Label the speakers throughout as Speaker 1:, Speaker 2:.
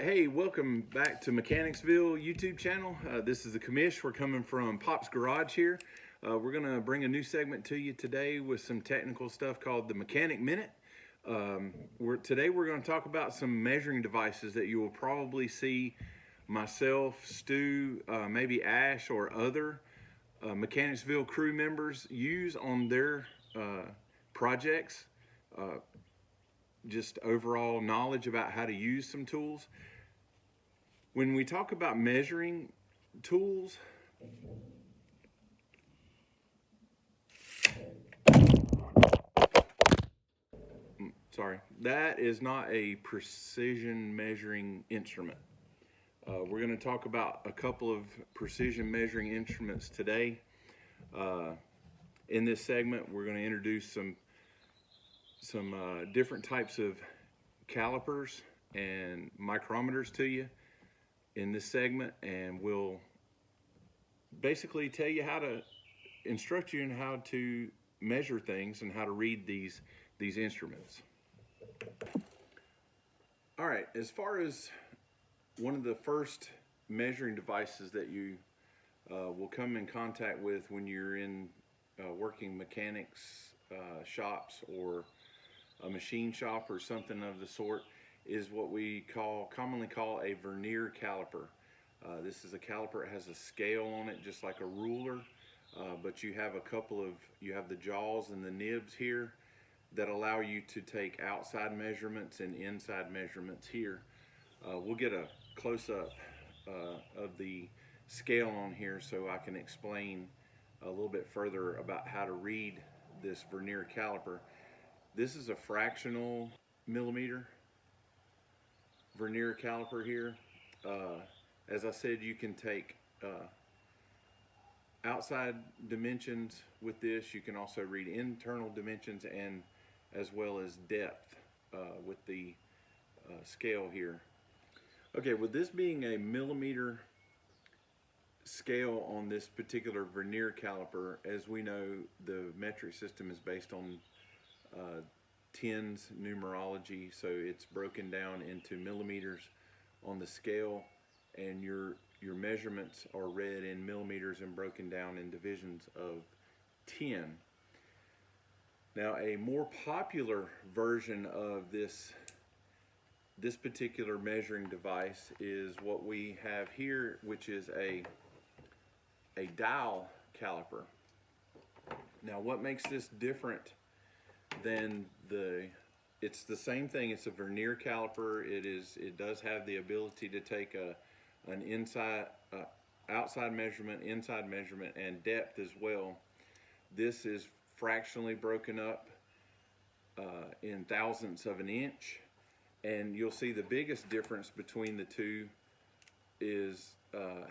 Speaker 1: Hey, welcome back to Mechanicsville YouTube channel. This is the Commish. We're coming from Pop's Garage here. We're going to bring a new segment to you today with some technical stuff called the Mechanic Minute. Today we're going to talk about some measuring devices that you will probably see myself, Stu, maybe Ash, or other Mechanicsville crew members use on their projects. Just overall knowledge about how to use some tools. When we talk about measuring tools, that is not a precision measuring instrument. We're going to talk about a couple of precision measuring instruments today. In this segment, we're going to introduce some different types of calipers and micrometers to you in this segment, and we'll basically tell you how to instruct you in how to measure things and how to read these instruments. All right, as far as one of the first measuring devices that you will come in contact with when you're in working mechanics shops or a machine shop or something of the sort is what we commonly call a vernier caliper. This is a caliper. It has a scale on it just like a ruler, but you have the jaws and the nibs here that allow you to take outside measurements and inside measurements here. We'll get a close-up of the scale on here so I can explain a little bit further about how to read this vernier caliper. This is a fractional millimeter vernier caliper here. As I said, you can take outside dimensions with this. You can also read internal dimensions and as well as depth with the scale here. Okay, with this being a millimeter scale on this particular vernier caliper, as we know, the metric system is based on tens numerology, so it's broken down into millimeters on the scale, and your measurements are read in millimeters and broken down in divisions of 10. Now, a more popular version of this particular measuring device is what we have here, which is a dial caliper. Now, what makes this different than it's the same thing. It's a vernier caliper. It does have the ability to take an outside measurement, inside measurement, and depth as well. This is fractionally broken up in thousandths of an inch, and you'll see the biggest difference between the two is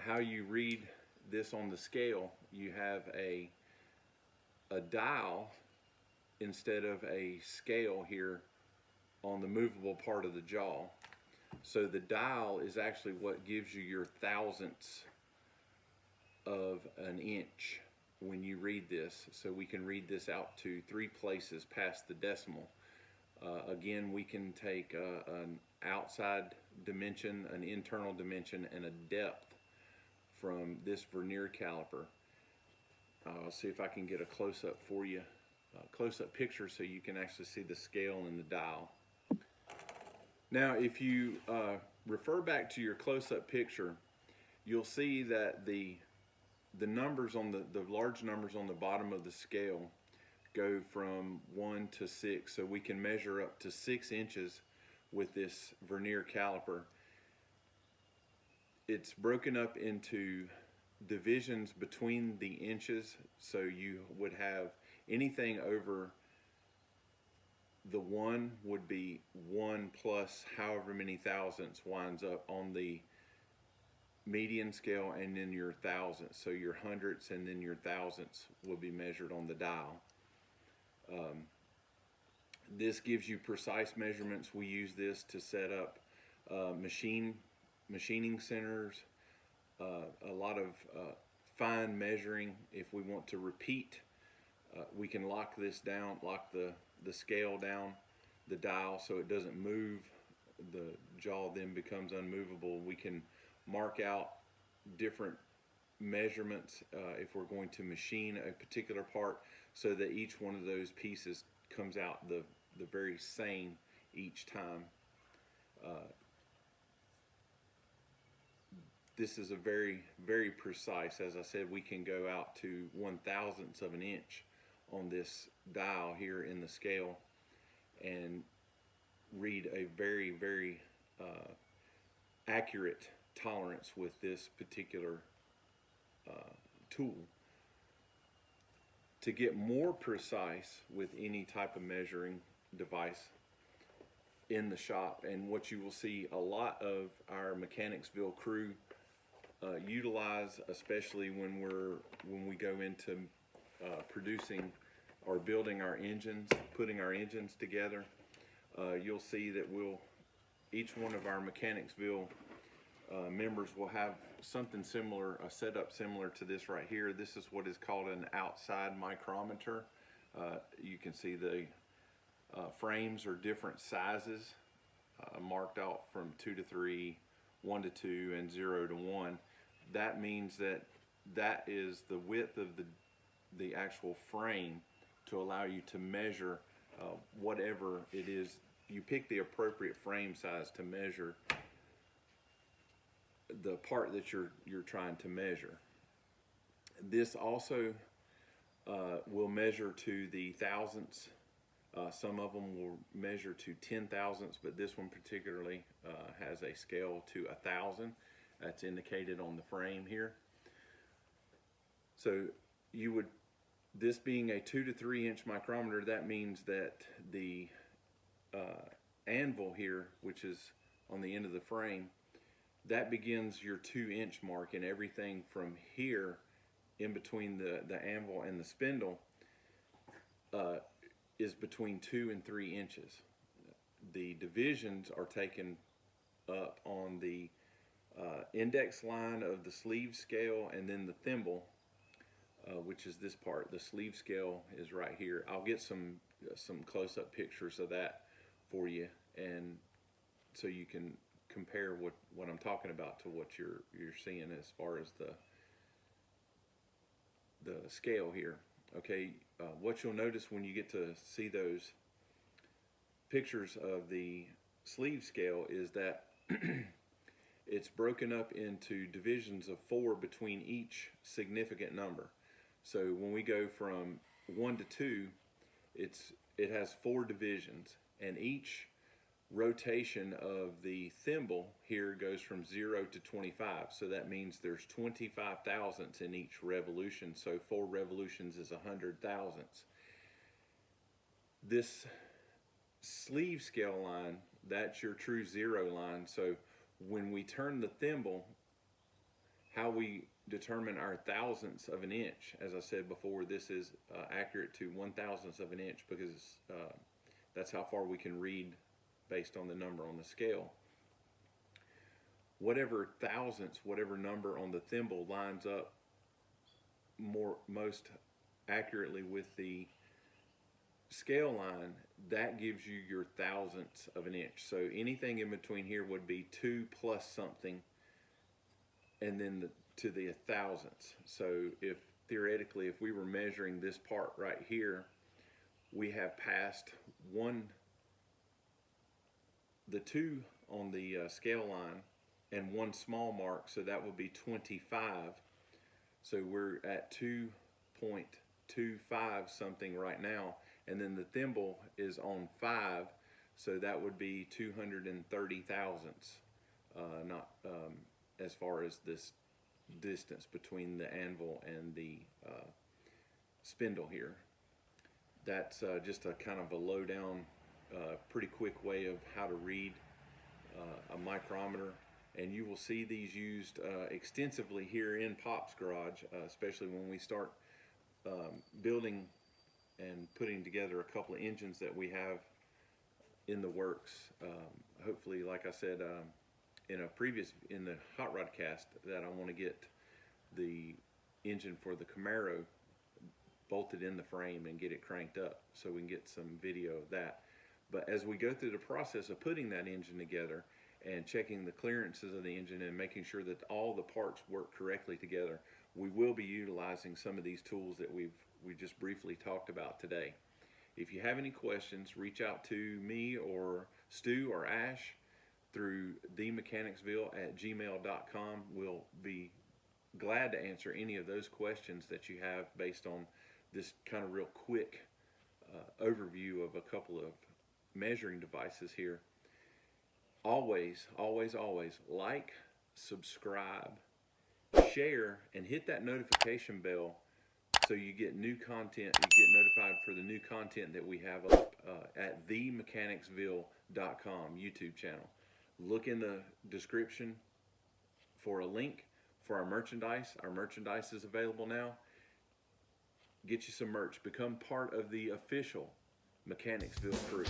Speaker 1: how you read this on the scale. You have a dial instead of a scale here on the movable part of the jaw. So the dial is actually what gives you your thousandths of an inch when you read this. So we can read this out to 3 places past the decimal. Again, we can take an outside dimension, an internal dimension, and a depth from this vernier caliper. I'll see if I can get a close-up for you. Close-up picture so you can actually see the scale and the dial. Now, if you refer back to your close-up picture, you'll see that the numbers on the large numbers on the bottom of the scale go from 1 to 6, so we can measure up to 6 inches with this vernier caliper. It's broken up into divisions between the inches, so you would have anything over the 1 would be 1 plus however many thousandths winds up on the median scale, and then your thousandths. So your hundredths and then your thousandths will be measured on the dial. This gives you precise measurements. We use this to set up machining centers, a lot of fine measuring. If we want to repeat, we can lock this down, lock the scale down, the dial, so it doesn't move the jaw then becomes unmovable. We can mark out different measurements if we're going to machine a particular part, so that each one of those pieces comes out the very same each time. This is a very, very precise. As I said, we can go out to 1/1000th of an inch on this dial here in the scale and read a very, very accurate tolerance with this particular tool. To get more precise with any type of measuring device in the shop, and what you will see a lot of our Mechanicsville crew utilize, especially when we go into producing or building our engines, putting our engines together, you'll see that each one of our Mechanicsville members will have something similar, a setup similar to this right here. This is what is called an outside micrometer. You can see the frames are different sizes, marked out from 2 to 3, 1 to 2, and 0 to 1. That means that is the width of the actual frame to allow you to measure whatever it is. You pick the appropriate frame size to measure the part that you're trying to measure. This also will measure to the thousandths. Some of them will measure to 10,000ths, but this one particularly has a scale to 1,000. That's indicated on the frame here. So this being a 2 to 3 inch micrometer, that means that the anvil here, which is on the end of the frame, that begins your 2 inch mark, and everything from here in between the anvil and the spindle is between 2 and 3 inches. The divisions are taken up on the index line of the sleeve scale, and then the thimble, which is this part. The sleeve scale is right here. I'll get some close-up pictures of that for you, and so you can compare what I'm talking about to what you're seeing as far as the scale here. Okay, what you'll notice when you get to see those pictures of the sleeve scale is that it's broken up into divisions of 4 between each significant number. So when we go from 1 to 2, it has 4 divisions, and each rotation of the thimble here goes from 0 to 25. So that means there's 25 thousandths in each revolution. So 4 revolutions is 100 thousandths. This sleeve scale line, that's your true 0 line. So when we turn the thimble, how we determine our thousandths of an inch, as I said before, this is accurate to 1/1000th of an inch, because that's how far we can read based on the number on the scale. Whatever thousandths, whatever number on the thimble lines up most accurately with the scale line, that gives you your thousandths of an inch. So anything in between here would be 2 plus something, and then to the thousandths. So theoretically, if we were measuring this part right here, we have passed the 2 on the scale line and 1 small mark, so that would be 25. So we're at 2.25 something right now, and then the thimble is on 5, so that would be 230 thousandths, not as far as this distance between the anvil and the spindle here. That's just a kind of a low down, pretty quick way of how to read a micrometer, and you will see these used extensively here in Pop's garage, especially when we start building and putting together a couple of engines that we have in the works. Hopefully, like I said in the hot rod cast, that I want to get the engine for the Camaro bolted in the frame and get it cranked up so we can get some video of that. But as we go through the process of putting that engine together and checking the clearances of the engine and making sure that all the parts work correctly together, we will be utilizing some of these tools that we just briefly talked about today. If you have any questions, reach out to me or Stu or Ash through theMechanicsville@gmail.com. We'll be glad to answer any of those questions that you have based on this kind of real quick overview of a couple of measuring devices here. Always, always, always like, subscribe, share, and hit that notification bell so you get new content. You get notified for the new content that we have up at theMechanicsville.com YouTube channel. Look in the description for a link for our merchandise. Our merchandise is available now. Get you some merch. Become part of the official Mechanicsville crew.